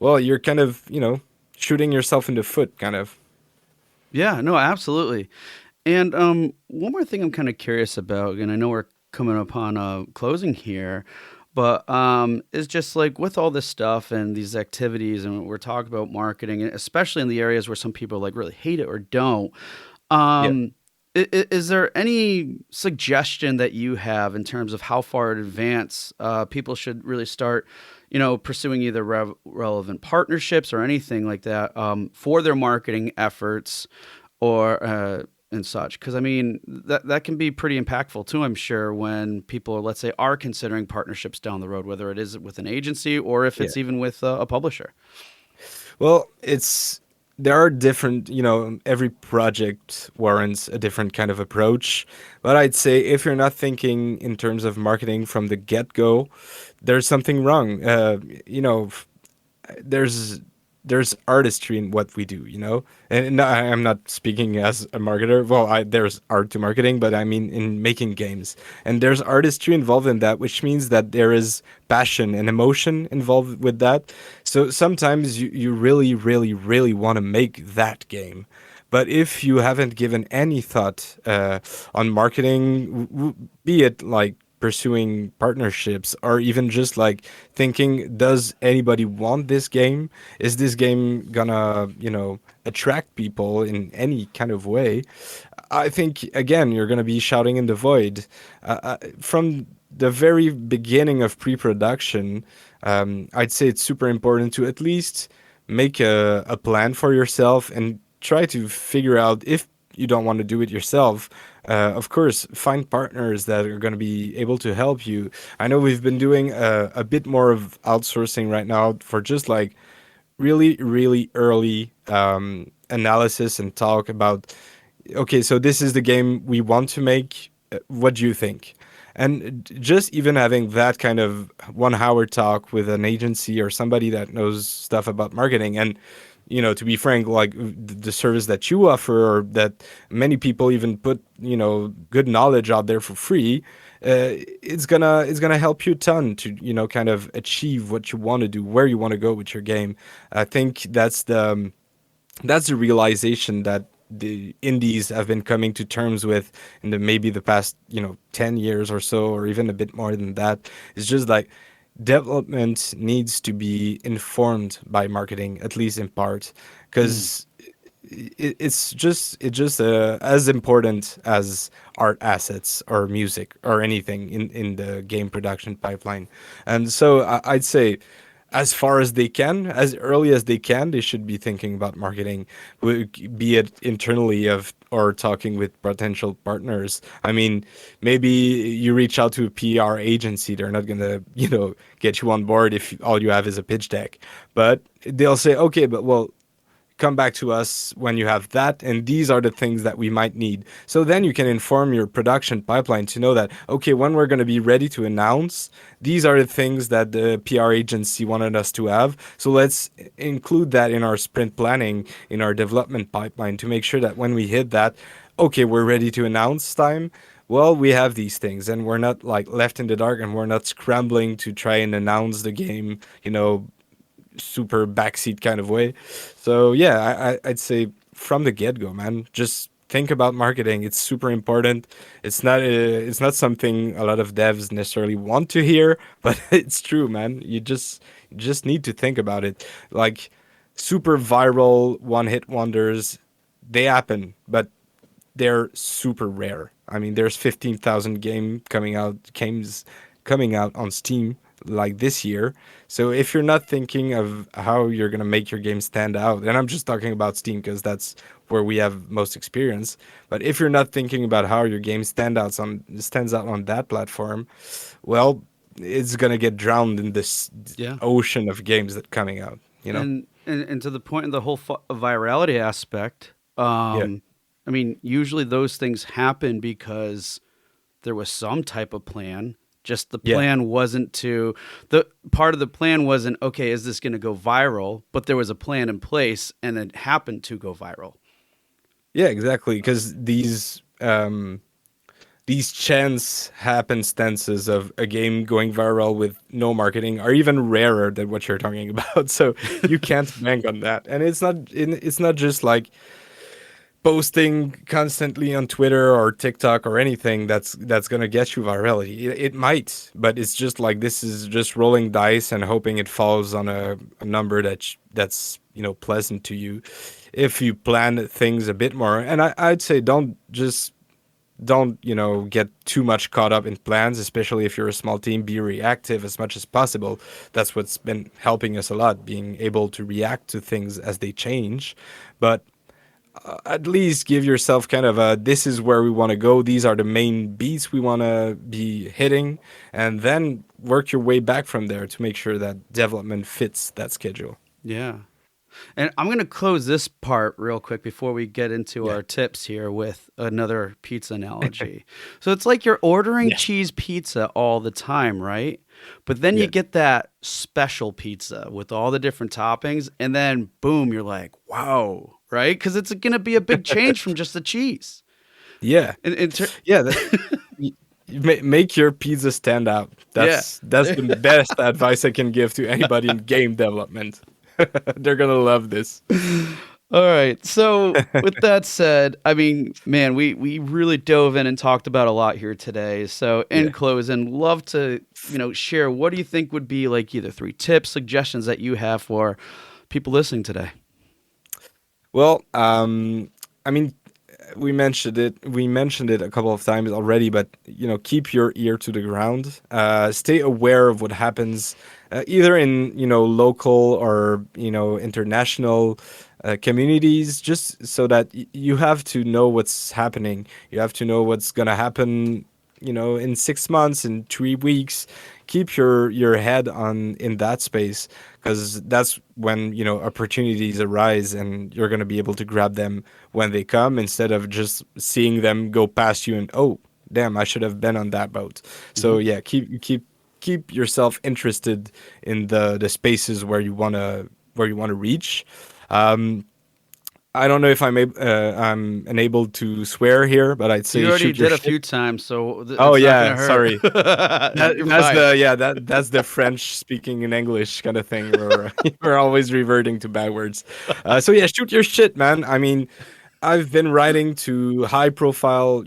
well, you're kind of, shooting yourself in the foot, kind of. yeah, no, absolutely. And one more thing I'm kind of curious about, and I know we're coming upon closing here, but is just like with all this stuff and these activities, and we're talking about marketing, and especially in the areas where some people like really hate it or don't. Yeah. Um, is there any suggestion that you have in terms of how far in advance people should really start, you know, pursuing either relevant partnerships or anything like that for their marketing efforts or and such? Because I mean that can be pretty impactful too. I'm sure when people, let's say, are considering partnerships down the road, whether it is with an agency or if Yeah. it's even with a publisher. Well, it's there are different, every project warrants a different kind of approach. But I'd say if you're not thinking in terms of marketing from the get go, there's something wrong. There's artistry in what we do, and I'm not speaking as a marketer. Well, there's art to marketing, but I mean in making games, and there's artistry involved in that, which means that there is passion and emotion involved with that. So sometimes you really, really, really want to make that game. But if you haven't given any thought on marketing, be it like pursuing partnerships or even just like thinking, does anybody want this game? Is this game gonna, attract people in any kind of way? I think, again, you're gonna be shouting in the void. From the very beginning of pre production, I'd say it's super important to at least make a plan for yourself and try to figure out if you don't want to do it yourself. Of course, find partners that are going to be able to help you. I know we've been doing a bit more of outsourcing right now for just like really, really early analysis and talk about, okay, so this is the game we want to make. What do you think? And just even having that kind of 1 hour talk with an agency or somebody that knows stuff about marketing. And, to be frank, like the service that you offer or that many people even put, good knowledge out there for free, it's gonna help you a ton to, kind of achieve what you want to do, where you want to go with your game. I think that's the realization that the indies have been coming to terms with in maybe the past 10 years or so, or even a bit more than that. It's just like development needs to be informed by marketing, at least in part, Mm. because it's just as important as art assets or music or anything in the game production pipeline. And so I'd say, as far as they can, as early as they can, they should be thinking about marketing, be it internally of or talking with potential partners. I mean, maybe you reach out to a PR agency; they're not gonna, get you on board if all you have is a pitch deck. But they'll say, okay, but well, come back to us when you have that, and these are the things that we might need. So then you can inform your production pipeline to know that, okay, when we're going to be ready to announce, these are the things that the PR agency wanted us to have. So let's include that in our sprint planning, in our development pipeline, to make sure that when we hit that, okay, we're ready to announce time. Well, we have these things, and we're not like left in the dark, and we're not scrambling to try and announce the game, super backseat kind of way. So yeah, I'd say from the get go, man, just think about marketing. It's super important. It's not something a lot of devs necessarily want to hear, but it's true, man. You just need to think about it. Like super viral one hit wonders, they happen, but they're super rare. I mean, there's 15,000 games coming out on Steam like this year. So if you're not thinking of how you're gonna make your game stand out, and I'm just talking about Steam because that's where we have most experience. But if you're not thinking about how your game stands out on that platform, well, it's gonna get drowned in this Yeah. ocean of games that coming out. And to the point of the whole virality aspect, Yeah, I mean, usually those things happen because there was some type of plan. Just the yeah. plan wasn't to the part of the plan wasn't okay. Is this going to go viral? But there was a plan in place, and it happened to go viral. Yeah, exactly. Because these chance happenstances of a game going viral with no marketing are even rarer than what you're talking about. So you can't bank on that. And it's not just like posting constantly on Twitter or TikTok or anything that's gonna get you virality. It might, but it's just like this is just rolling dice and hoping it falls on a number that's pleasant to you. If you plan things a bit more, and I'd say don't get too much caught up in plans, especially if you're a small team. Be reactive as much as possible. That's what's been helping us a lot, being able to react to things as they change. But at least give yourself kind of a, this is where we want to go, these are the main beats we want to be hitting, and then work your way back from there to make sure that development fits that schedule. Yeah. And I'm going to close this part real quick before we get into Yeah. our tips here with another pizza analogy. So it's like you're ordering Yes. cheese pizza all the time, right? But then you Yeah. get that special pizza with all the different toppings, and then boom, you're like, wow, right? Because it's going to be a big change from just the cheese. Yeah. In Yeah. Y- make your pizza stand out. yeah. That's the best advice I can give to anybody in game development. They're gonna love this. All right. So with that said, I mean, man, we really dove in and talked about a lot here today. So in Yeah. closing, love to, share what do you think would be like either three tips, suggestions that you have for people listening today? Well, I mean, we mentioned it. We mentioned it a couple of times already, but keep your ear to the ground. Stay aware of what happens, either in local or international communities. Just so that you have to know what's happening. You have to know what's gonna happen. In 6 months, in 3 weeks, keep your head on in that space, because that's when opportunities arise and you're going to be able to grab them when they come, instead of just seeing them go past you and, oh damn, I should have been on that boat. Hmm. So yeah, keep yourself interested in the spaces where you want to reach. um I don't know if I'm enabled to swear here, but I'd You say already shoot your did a shit. few times, so Oh it's not going yeah, to hurt. sorry. That, You're that's fine. the yeah that's the French speaking in English kind of thing, where we're always reverting to bad words. So yeah, shoot your shit, man. I mean, I've been writing to high profile,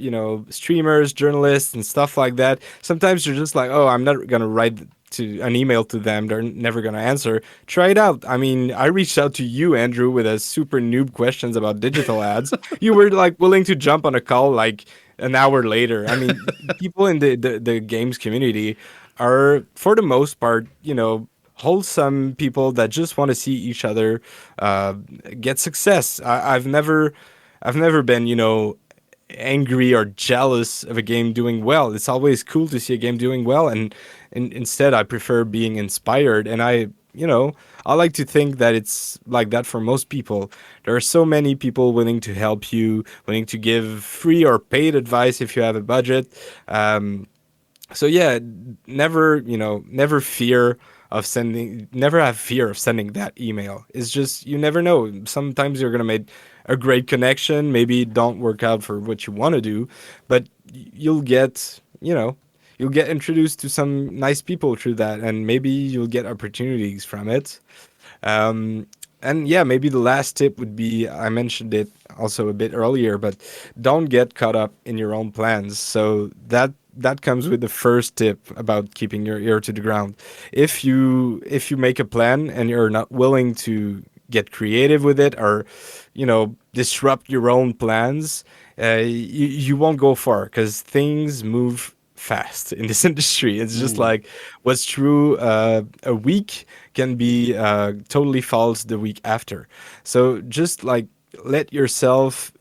streamers, journalists, and stuff like that. Sometimes you're just like, oh, I'm not gonna write to an email to them. They're never gonna answer. Try it out. I mean, I reached out to you, Andrew, with a super noob questions about digital ads. You were like willing to jump on a call like an hour later. I mean, people in the games community are, for the most part, wholesome people that just want to see each other uh, get success. I've never been, angry or jealous of a game doing well. It's always cool to see a game doing well, and instead, I prefer being inspired. And I like to think that it's like that for most people. There are so many people willing to help you, willing to give free or paid advice if you have a budget. So yeah, never have fear of sending that email. It's just, you never know, sometimes you're gonna make a great connection. Maybe it don't work out for what you want to do, but you'll get introduced to some nice people through that, and maybe you'll get opportunities from it. um, and yeah, maybe the last tip would be, I mentioned it also a bit earlier, but don't get caught up in your own plans. So that comes with the first tip about keeping your ear to the ground. If you make a plan and you're not willing to get creative with it, or disrupt your own plans, you won't go far, because things move fast in this industry. It's just Mm. like what's true a week can be totally false the week after. So just like let yourself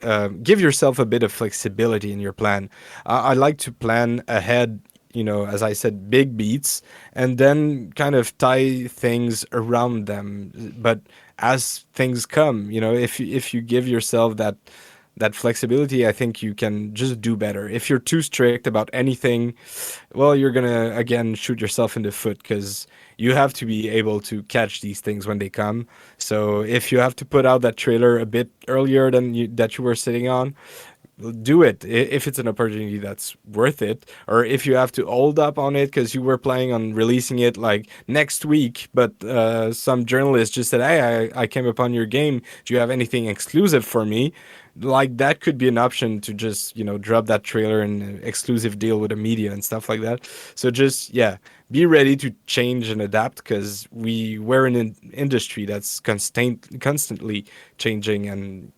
give yourself a bit of flexibility in your plan. I like to plan ahead, as I said, big beats, and then kind of tie things around them. But as things come, if you give yourself that flexibility, I think you can just do better. If you're too strict about anything, well, you're gonna again shoot yourself in the foot, because you have to be able to catch these things when they come. So if you have to put out that trailer a bit earlier than you were sitting on, do it if it's an opportunity that's worth it. Or if you have to hold up on it because you were planning on releasing it like next week, but some journalist just said, hey, I came upon your game, do you have anything exclusive for me? Like, that could be an option to just drop that trailer and exclusive deal with the media and stuff like that. So just, yeah, be ready to change and adapt, because we're in an industry that's constantly changing and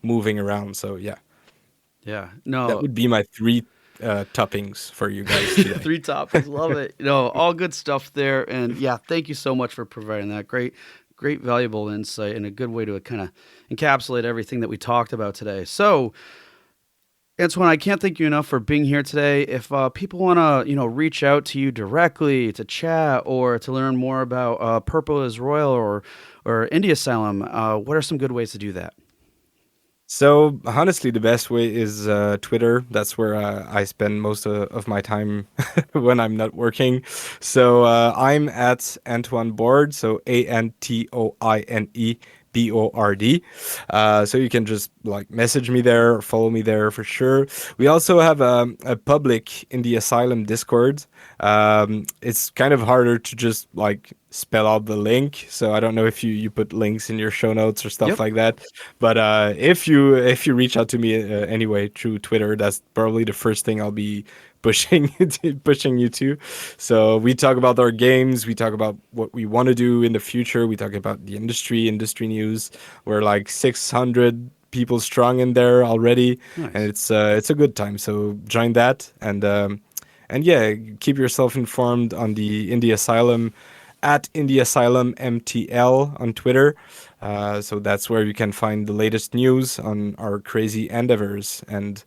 moving around. So yeah, Yeah. that No. would be my three toppings for you guys today. Three topics. Love it. All good stuff there. And yeah, thank you so much for providing that. Great, valuable insight and a good way to kind of encapsulate everything that we talked about today. So, Antoine, I can't thank you enough for being here today. If people want to, reach out to you directly to chat or to learn more about Purple is Royal or Indie Asylum, what are some good ways to do that? So honestly, the best way is Twitter. That's where I spend most of my time when I'm not working. So I'm at Antoine Board. So ANTOINE. BORD. So you can just like message me there or follow me there for sure. We also have a public in the Asylum Discord. It's kind of harder to just like spell out the link. So I don't know if you put links in your show notes or stuff Yep. like that. But if you reach out to me anyway through Twitter, that's probably the first thing I'll be pushing pushing you to. So we talk about our games, we talk about what we want to do in the future, we talk about the industry news. We're like 600 people strong in there already, and Nice. it's a good time. So join that and yeah, keep yourself informed on the Indie Asylum at Indie Asylum MTL on Twitter. So that's where you can find the latest news on our crazy endeavors. And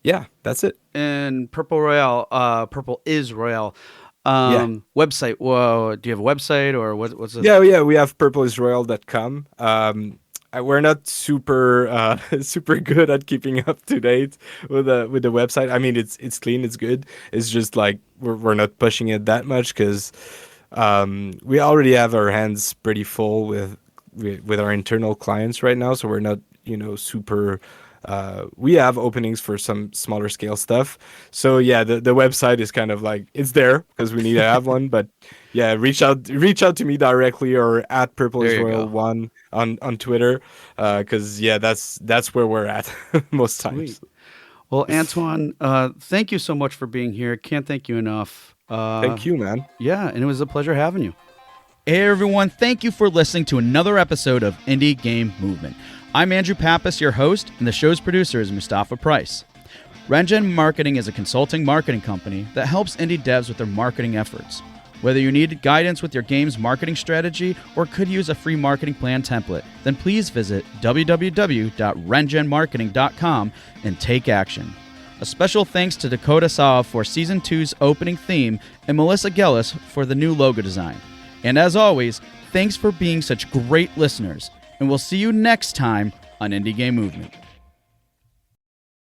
yeah, that's it. And Purple is Royale. Yeah. Website. Whoa, do you have a website or what's the? Yeah, we have purpleisroyal.com. We're not super super good at keeping up to date with the website. I mean, it's clean, it's good. It's just like we're not pushing it that much because we already have our hands pretty full with our internal clients right now. So we're not super. We have openings for some smaller scale stuff. So yeah, the website is kind of like it's there because we need to have one. But yeah, reach out to me directly or at Purple There is you Royal go. One on Twitter, because yeah, that's where we're at most Sweet. times. Well, Antoine, thank you so much for being here. Can't thank you enough. Thank you, man. Yeah, and it was a pleasure having you. Hey everyone, thank you for listening to another episode of Indie Game Movement. I'm Andrew Pappas, your host, and the show's producer is Mustafa Price. Rengen Marketing is a consulting marketing company that helps indie devs with their marketing efforts. Whether you need guidance with your game's marketing strategy or could use a free marketing plan template, then please visit www.rengenmarketing.com and take action. A special thanks to Dakota Saw for Season 2's opening theme and Melissa Gellis for the new logo design. And as always, thanks for being such great listeners, and we'll see you next time on Indie Game Movement.